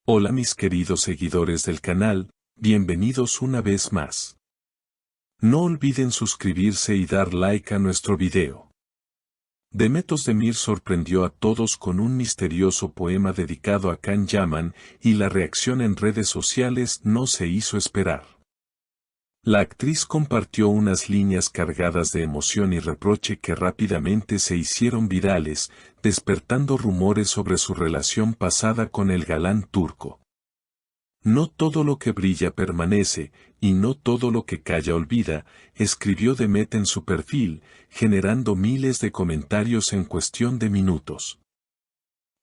Hola mis queridos seguidores del canal, bienvenidos una vez más. No olviden suscribirse y dar like a nuestro video. Demet Özdemir sorprendió a todos con un misterioso poema dedicado a Can Yaman y la reacción en redes sociales no se hizo esperar. La actriz compartió unas líneas cargadas de emoción y reproche que rápidamente se hicieron virales, despertando rumores sobre su relación pasada con el galán turco. No todo lo que brilla permanece, y no todo lo que calla olvida, escribió Demet en su perfil, generando miles de comentarios en cuestión de minutos.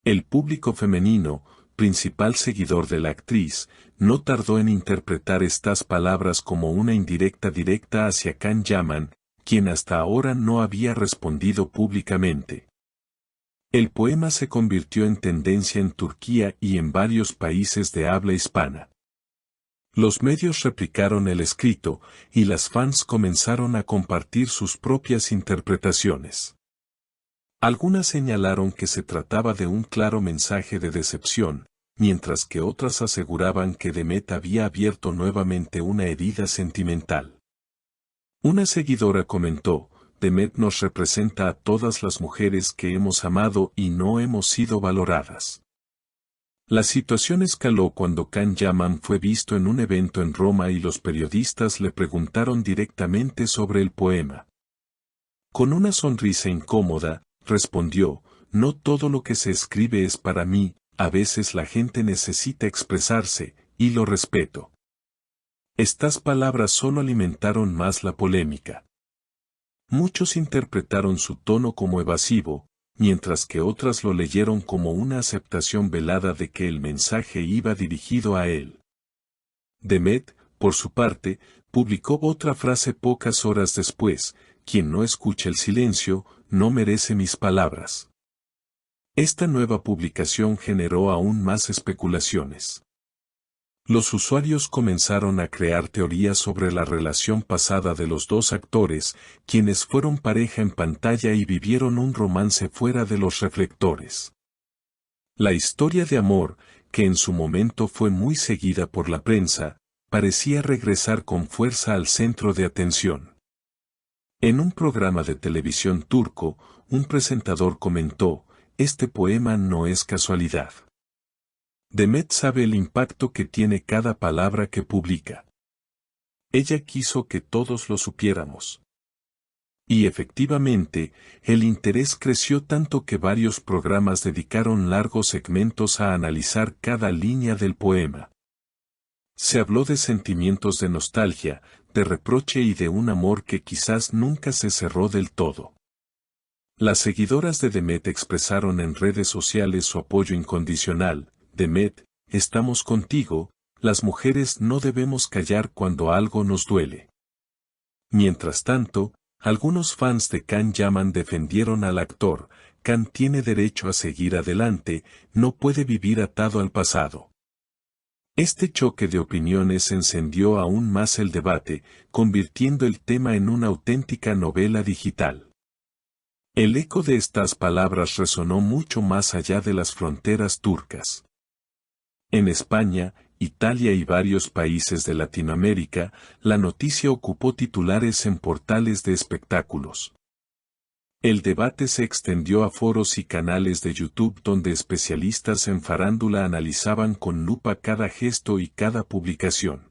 El público femenino, principal seguidor de la actriz, no tardó en interpretar estas palabras como una indirecta directa hacia Can Yaman, quien hasta ahora no había respondido públicamente. El poema se convirtió en tendencia en Turquía y en varios países de habla hispana. Los medios replicaron el escrito, y las fans comenzaron a compartir sus propias interpretaciones. Algunas señalaron que se trataba de un claro mensaje de decepción, mientras que otras aseguraban que Demet había abierto nuevamente una herida sentimental. Una seguidora comentó: Demet nos representa a todas las mujeres que hemos amado y no hemos sido valoradas. La situación escaló cuando Can Yaman fue visto en un evento en Roma y los periodistas le preguntaron directamente sobre el poema. Con una sonrisa incómoda, respondió: no todo lo que se escribe es para mí, a veces la gente necesita expresarse, y lo respeto. Estas palabras solo alimentaron más la polémica. Muchos interpretaron su tono como evasivo, mientras que otras lo leyeron como una aceptación velada de que el mensaje iba dirigido a él. Demet, por su parte, publicó otra frase pocas horas después: quien no escucha el silencio, no merece mis palabras. Esta nueva publicación generó aún más especulaciones. Los usuarios comenzaron a crear teorías sobre la relación pasada de los dos actores, quienes fueron pareja en pantalla y vivieron un romance fuera de los reflectores. La historia de amor, que en su momento fue muy seguida por la prensa, parecía regresar con fuerza al centro de atención. En un programa de televisión turco, un presentador comentó: este poema no es casualidad. Demet sabe el impacto que tiene cada palabra que publica. Ella quiso que todos lo supiéramos. Y efectivamente, el interés creció tanto que varios programas dedicaron largos segmentos a analizar cada línea del poema. Se habló de sentimientos de nostalgia, de reproche y de un amor que quizás nunca se cerró del todo. Las seguidoras de Demet expresaron en redes sociales su apoyo incondicional: Demet, estamos contigo, las mujeres no debemos callar cuando algo nos duele. Mientras tanto, algunos fans de Can Yaman defendieron al actor: Can tiene derecho a seguir adelante, no puede vivir atado al pasado. Este choque de opiniones encendió aún más el debate, convirtiendo el tema en una auténtica novela digital. El eco de estas palabras resonó mucho más allá de las fronteras turcas. En España, Italia y varios países de Latinoamérica, la noticia ocupó titulares en portales de espectáculos. El debate se extendió a foros y canales de YouTube donde especialistas en farándula analizaban con lupa cada gesto y cada publicación.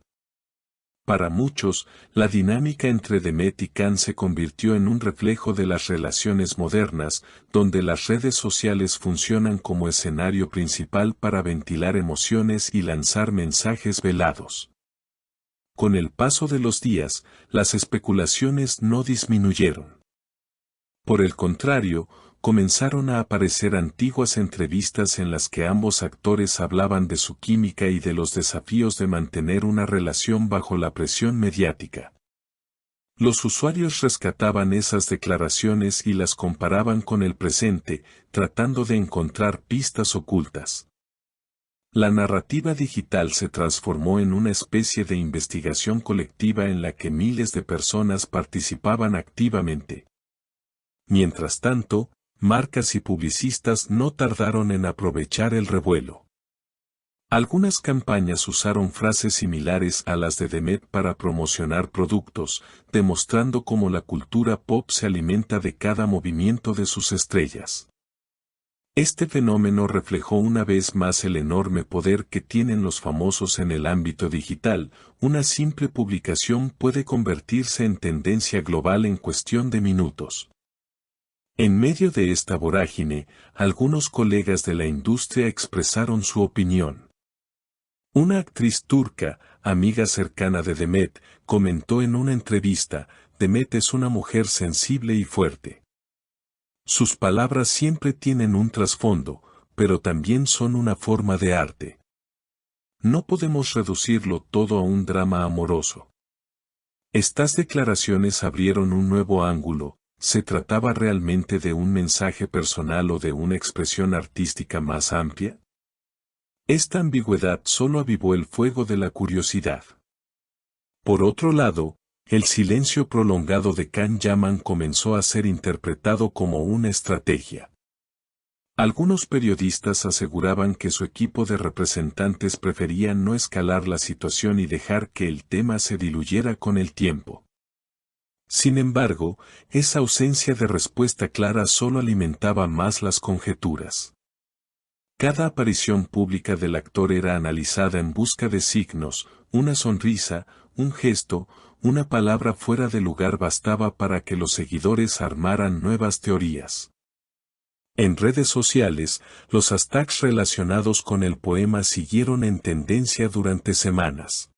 Para muchos, la dinámica entre Demet y Can se convirtió en un reflejo de las relaciones modernas, donde las redes sociales funcionan como escenario principal para ventilar emociones y lanzar mensajes velados. Con el paso de los días, las especulaciones no disminuyeron. Por el contrario, comenzaron a aparecer antiguas entrevistas en las que ambos actores hablaban de su química y de los desafíos de mantener una relación bajo la presión mediática. Los usuarios rescataban esas declaraciones y las comparaban con el presente, tratando de encontrar pistas ocultas. La narrativa digital se transformó en una especie de investigación colectiva en la que miles de personas participaban activamente. Mientras tanto, marcas y publicistas no tardaron en aprovechar el revuelo. Algunas campañas usaron frases similares a las de Demet para promocionar productos, demostrando cómo la cultura pop se alimenta de cada movimiento de sus estrellas. Este fenómeno reflejó una vez más el enorme poder que tienen los famosos en el ámbito digital. Una simple publicación puede convertirse en tendencia global en cuestión de minutos. En medio de esta vorágine, algunos colegas de la industria expresaron su opinión. Una actriz turca, amiga cercana de Demet, comentó en una entrevista: Demet es una mujer sensible y fuerte. Sus palabras siempre tienen un trasfondo, pero también son una forma de arte. No podemos reducirlo todo a un drama amoroso. Estas declaraciones abrieron un nuevo ángulo. ¿Se trataba realmente de un mensaje personal o de una expresión artística más amplia? Esta ambigüedad solo avivó el fuego de la curiosidad. Por otro lado, el silencio prolongado de Can Yaman comenzó a ser interpretado como una estrategia. Algunos periodistas aseguraban que su equipo de representantes prefería no escalar la situación y dejar que el tema se diluyera con el tiempo. Sin embargo, esa ausencia de respuesta clara solo alimentaba más las conjeturas. Cada aparición pública del actor era analizada en busca de signos: una sonrisa, un gesto, una palabra fuera de lugar bastaba para que los seguidores armaran nuevas teorías. En redes sociales, los hashtags relacionados con el poema siguieron en tendencia durante semanas.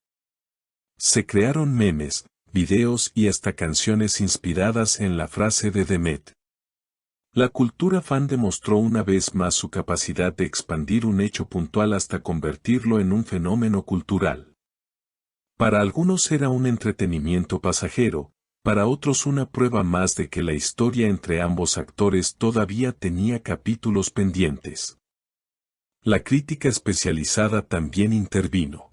Se crearon memes, videos y hasta canciones inspiradas en la frase de Demet. La cultura fan demostró una vez más su capacidad de expandir un hecho puntual hasta convertirlo en un fenómeno cultural. Para algunos era un entretenimiento pasajero, para otros una prueba más de que la historia entre ambos actores todavía tenía capítulos pendientes. La crítica especializada también intervino.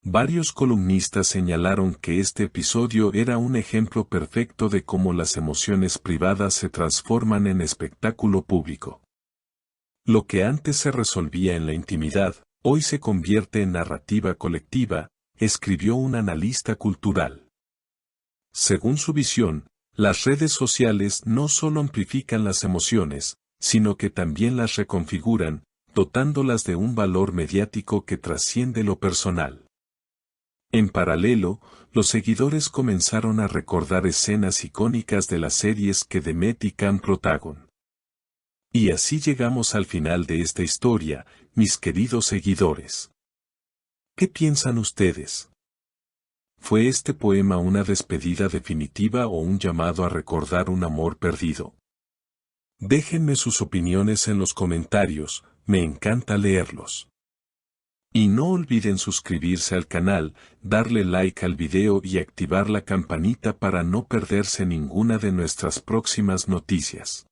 Varios columnistas señalaron que este episodio era un ejemplo perfecto de cómo las emociones privadas se transforman en espectáculo público. Lo que antes se resolvía en la intimidad, hoy se convierte en narrativa colectiva, escribió un analista cultural. Según su visión, las redes sociales no solo amplifican las emociones, sino que también las reconfiguran, dotándolas de un valor mediático que trasciende lo personal. En paralelo, los seguidores comenzaron a recordar escenas icónicas de las series que Demet y Can protagon. Y así llegamos al final de esta historia, mis queridos seguidores. ¿Qué piensan ustedes? ¿Fue este poema una despedida definitiva o un llamado a recordar un amor perdido? Déjenme sus opiniones en los comentarios, me encanta leerlos. Y no olviden suscribirse al canal, darle like al video y activar la campanita para no perderse ninguna de nuestras próximas noticias.